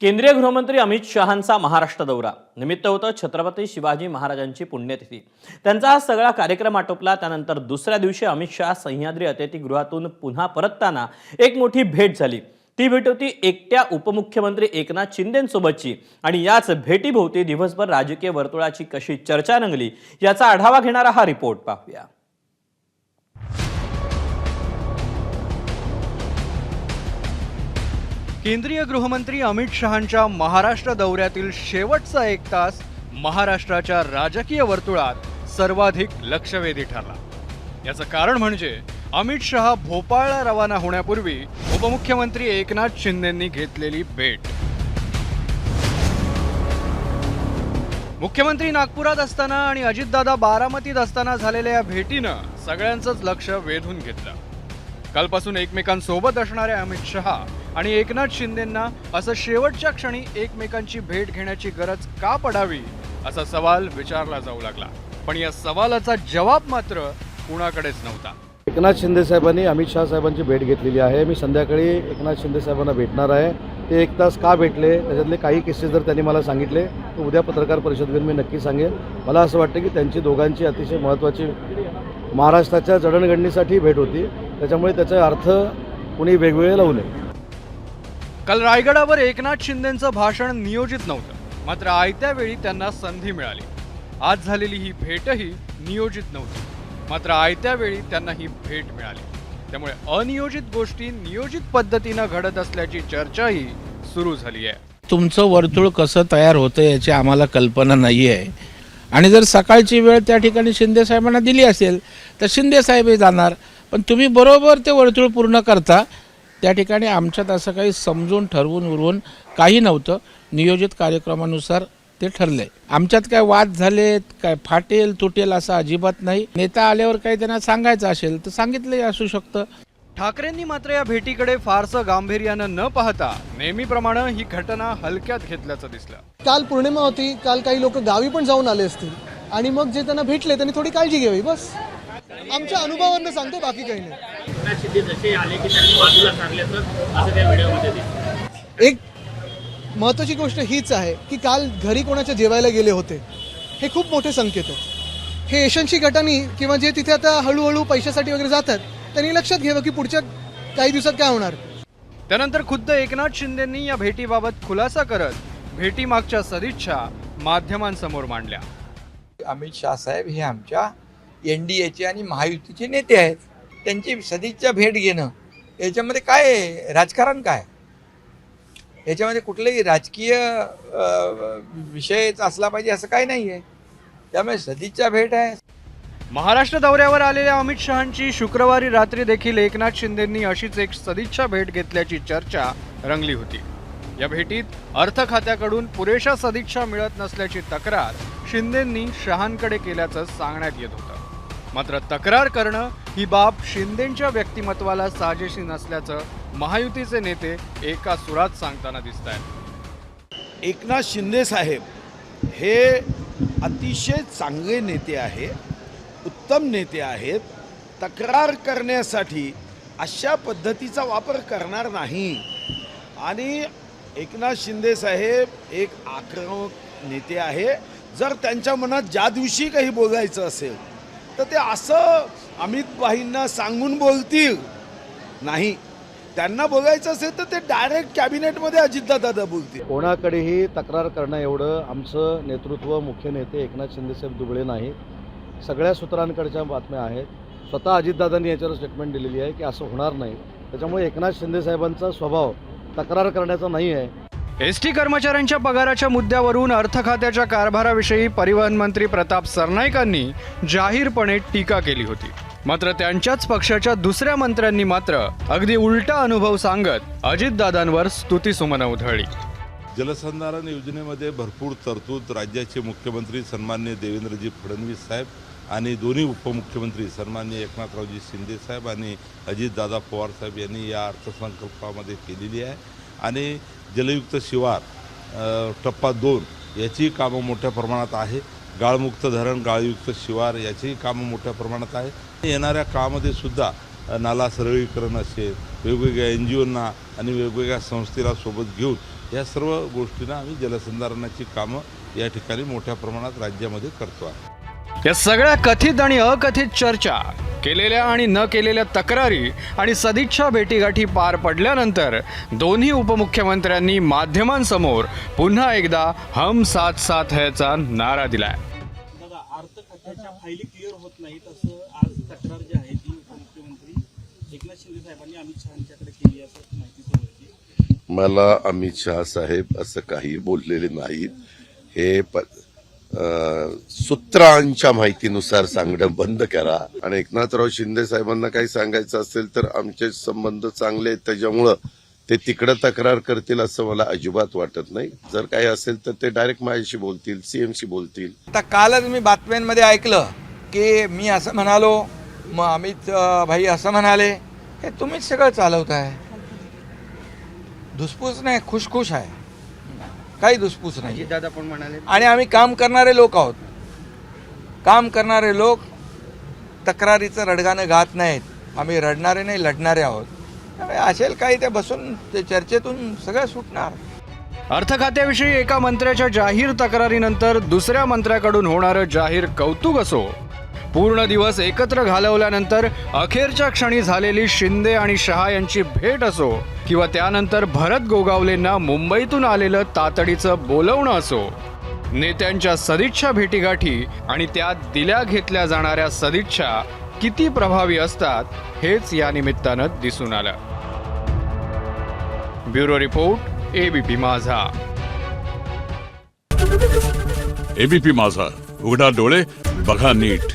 केंद्रीय गृहमंत्री अमित शहांचा महाराष्ट्र दौरा निमित्त होतं छत्रपती शिवाजी महाराजांची पुण्यतिथी। त्यांचा हा सगळा कार्यक्रम आटोपला त्यानंतर दुसऱ्या दिवशी अमित शहा सह्याद्री अतिथीगृहातून पुन्हा परतताना एक मोठी भेट झाली। ती भेट होती एकट्या उपमुख्यमंत्री एकनाथ शिंदेंसोबतची आणि याच भेटीभोवती दिवसभर राजकीय वर्तुळाची कशी चर्चा रंगली याचा आढावा घेणारा हा रिपोर्ट पाहूया। केंद्रीय गृहमंत्री अमित शहांच्या महाराष्ट्र दौऱ्यातील शेवटचा एक तास महाराष्ट्राच्या राजकीय वर्तुळात सर्वाधिक लक्षवेधी ठरला। याचं कारण म्हणजे अमित शहा भोपाळला रवाना होण्यापूर्वी उपमुख्यमंत्री एकनाथ शिंदेंनी घेतलेली भेट। मुख्यमंत्री नागपुरात असताना आणि अजितदादा बारामतीत असताना झालेल्या या भेटीनं सगळ्यांचंच लक्ष वेधून घेतलं। कालपासून एकमेकांसोबत असणाऱ्या अमित शहा आणि एकनाथ शिंदेंना असं शेवटच्या क्षणी एकमेकांची भेट घेण्याची गरज का पडावी असा सवाल विचारला जाऊ लागला, पण या सवालाचा जवाब मात्र कुणाकडेच नव्हता। एकनाथ शिंदे साहेबांनी अमित शहा साहेबांची भेट घेतलेली आहे। मी संध्याकाळी एकनाथ शिंदे साहेबांना भेटणार आहे। ते एक तास का भेटले त्याच्यातले काही केसेस जर त्यांनी मला सांगितले तर उद्या पत्रकार परिषद घेऊन मी नक्की सांगेन। मला असं वाटतं की त्यांची दोघांची अतिशय महत्त्वाची महाराष्ट्राच्या जडणघडणीसाठी भेट होती, त्याच्यामुळे त्याचा अर्थ कुणी वेगवेगळे लावू नये। काल रायगडावर एकनाथ शिंदेंचं भाषण नियोजित नव्हतं, मात्र आयत्या वेळी त्यांना संधी मिळाली। आज झालेली ही भेटही नियोजित नव्हती, मात्र आयत्या वेळी त्यांना ही भेट मिळाली। त्यामुळे अनियोजित गोष्टी नियोजित पद्धतीनं घडत असल्याची चर्चाही सुरू झाली आहे। तुमचं वर्तुळ कसं तयार होतं याची आम्हाला कल्पना नाही आहे, आणि जर सकाळची वेळ त्या ठिकाणी शिंदे साहेबांना दिली असेल तर शिंदे साहेबही जाणार, पण तुम्ही बरोबर ते वर्तुळ पूर्ण करता। त्या ठिकाणी आमच्यात असं काही समजून ठरवून उरवून काही नव्हतं, नियोजित कार्यक्रमानुसार ते ठरले। आमच्यात काय वाद झालेत, काय फाटेल तुटेल असं अजिबात नाही। नेता आल्यावर काही त्यांना सांगायचं असेल तर सांगितलंही असू शकतं। ठाकरेंनी मात्र या भेटीकडे फारसं गांभीर्यानं न पाहता नेहमीप्रमाणे ही घटना हलक्यात घेतल्याचं दिसलं। काल पौर्णिमा होती, काल काही लोक गावी पण जाऊन आले असतील आणि मग जे त्यांना भेटले त्यांनी थोडी काळजी घ्यावी, बस आमच्या अनुभवावरून सांगतो, बाकी काही नाही। एक महत्त्वाची गोष्ट हीच आहे की काल घरी कोणाच्या जेवायला गेले होते हे खूप मोठे संकेत आहेत। हे यशस्वी गटांनी किंवा जे तिथे आता हळूहळू पैशासाठी वगैरे जातात त्यांनी लक्षात घ्यावं की पुढच्या काही दिवसात काय होणार। त्यानंतर खुद्द एकनाथ शिंदेंनी या भेटीबाबत खुलासा करत भेटीमागच्या सदिच्छा माध्यमांसमोर मांडल्या। अमित शहा साहेब हे आमच्या NDAचे आणि महायुतीचे नेते आहेत, त्यांची सदिच्छा भेट घेणं याच्यामध्ये काय राजकारण, काय याच्यामध्ये कुठलाही राजकीय विषयच असला पाहिजे असं काही नाही आहे। त्यामुळे सदिच्छा भेट आहे। महाराष्ट्र दौऱ्यावर आलेल्या अमित शहांची शुक्रवारी रात्री देखील एकनाथ शिंदेंनी अशीच एक सदिच्छा भेट घेतल्याची चर्चा रंगली होती। या भेटीत अर्थ खात्याकडून पुरेशा सदिच्छा मिळत नसल्याची तक्रार शिंदेंनी शहांकडे केल्याचं सांगण्यात येत होतं, मात्र तक्रार करणं ही बाब शिंदेंच्या व्यक्तिमत्वाला साजेशी नसल्याचं महायुतीचे नेते एका सुरात सांगताना दिसत आहेत। एकनाथ शिंदे साहेब हे अतिशय चांगले नेते आहेत, उत्तम नेते आहेत। तक्रार करण्यासाठी अशा पद्धतीचा वापर करणार नाही। आणि एकनाथ शिंदे साहेब एक आक्रमक नेते आहे। जर त्यांच्या मनात ज्या दिवशी काही बोलायचं असेल तर ते असं अमित भाईंना सांगून बोलतील नाही, त्यांना बोलायचं असेल तर ते डायरेक्ट कॅबिनेटमध्ये अजितदादा बोलतील। कोणाकडेही तक्रार करणं एवढं आमचं नेतृत्व मुख्य नेते एकनाथ शिंदे साहेब दुबळे नाही। सगळ्या सूत्रांकडच्या बातम्या आहेत, स्वतः अजितदादांनी याच्यावर स्टेटमेंट दिलेली आहे की असं होणार नाही। त्याच्यामुळे एकनाथ शिंदे साहेबांचा स्वभाव तक्रार करण्याचा नाही आहे। एसटी कर्मचाऱ्यांच्या पगाराच्या मुद्द्यावरून अर्थ खात्याच्या कारभाराविषयी परिवहन मंत्री प्रताप सरनाईकांनी जाहीरपणे टीका केली होती, मात्र त्यांच्याच पक्षाच्या दुसऱ्या मंत्र्यांनी मात्र अगदी उलटा अनुभव सांगत अजितदादांवर स्तुतीसुमनं उधळली। जलसंधारण योजनेमध्ये भरपूर तरतूद राज्याचे मुख्यमंत्री सन्माननीय देवेंद्रजी फडणवीस साहेब आणि दोन्ही उपमुख्यमंत्री सन्माननीय एकनाथरावजी शिंदे साहेब आणि अजितदादा पवार साहेब यांनी या अर्थसंकल्पामध्ये केलेली आहे। आणि जलयुक्त शिवार टप्पा 2 याची कामं मोठ्या प्रमाणात आहे। गाळमुक्त धरण, गाळयुक्त शिवार याचीही कामं मोठ्या प्रमाणात आहे। येणाऱ्या काळामध्ये सुद्धा नाला सरळीकरण असेल, वेगवेगळ्या NGOंना आणि वेगवेगळ्या संस्थेला सोबत घेऊन या सर्व गोष्टींना आम्ही जलसंधारणाची कामं या ठिकाणी मोठ्या प्रमाणात राज्यामध्ये करतो आहे. या सगळ्या कथित आणि अकथित चर्चा, केलेल्या आणि न केलेल्या तक्रारी आणि सदिच्छा भेटीगाठी पार पडल्यानंतर दोन्ही उपमुख्यमंत्र्यांनी माध्यमांसमोर पुन्हा एकदा हम साथ साथ हैचा नारा दिलाय. अर्थ खात्याच्या फायली क्लिअर होत नाहीत असं आज तक्रार जी आहे ती उपमुख्यमंत्री एकनाथ शिंदे साहेबांनी अमित शहांच्याकडे केली असं माहिती समोर येते. मला अमित शहा साहेब असं काही बोललेले नाहीत. हे सूत्रांच्या माहितीनुसार सांगणं बंद करा. आणि एकनाथराव शिंदे साहेबांना काही सांगायचं असेल तर आमचे संबंध चांगले आहेत, त्याच्यामुळं ते तिकडं तक्रार करतील असं मला अजिबात वाटत नाही. जर काही असेल तर ते डायरेक्ट माझ्याशी बोलतील, सीएमशी बोलतील. आता कालच मी बातम्यांमध्ये ऐकलं की मी असं म्हणालो, मग अमित भाई असं म्हणाले. हे तुम्हीच सगळं चालवताय. धुसफूस नाही, खुशखुश आहे, काही धुसफूस नाही. दादा पण म्हणाले आणि आम्ही काम करणारे लोक आहोत. काम करणारे लोक तक्रारीचं रडगाणं गात नाहीत. आम्ही रडणारे नाही, लढणारे आहोत. त्यामुळे असेल काही ते बसून ते चर्चेतून सगळं सुटणार. अर्थ खात्याविषयी एका मंत्र्याच्या जाहीर तक्रारीनंतर दुसऱ्या मंत्र्याकडून होणारं जाहीर कौतुक असो, पूर्ण दिवस एकत्र घालवल्यानंतर अखेरच्या क्षणी झालेली शिंदे आणि शहा यांची भेट असो, किंवा त्यानंतर भरत गोगावलेंना मुंबईतून आलेलं तातडीचं बोलवणं असो, नेत्यांच्या सदिच्छा भेटीगाठी आणि त्यात दिल्या घेतल्या जाणाऱ्या सदिच्छा किती प्रभावी असतात हेच या निमित्तानं दिसून आलं. ब्युरो रिपोर्ट, एबीपी माझा. एबीपी माझा, उघडा डोळे बघा नीट.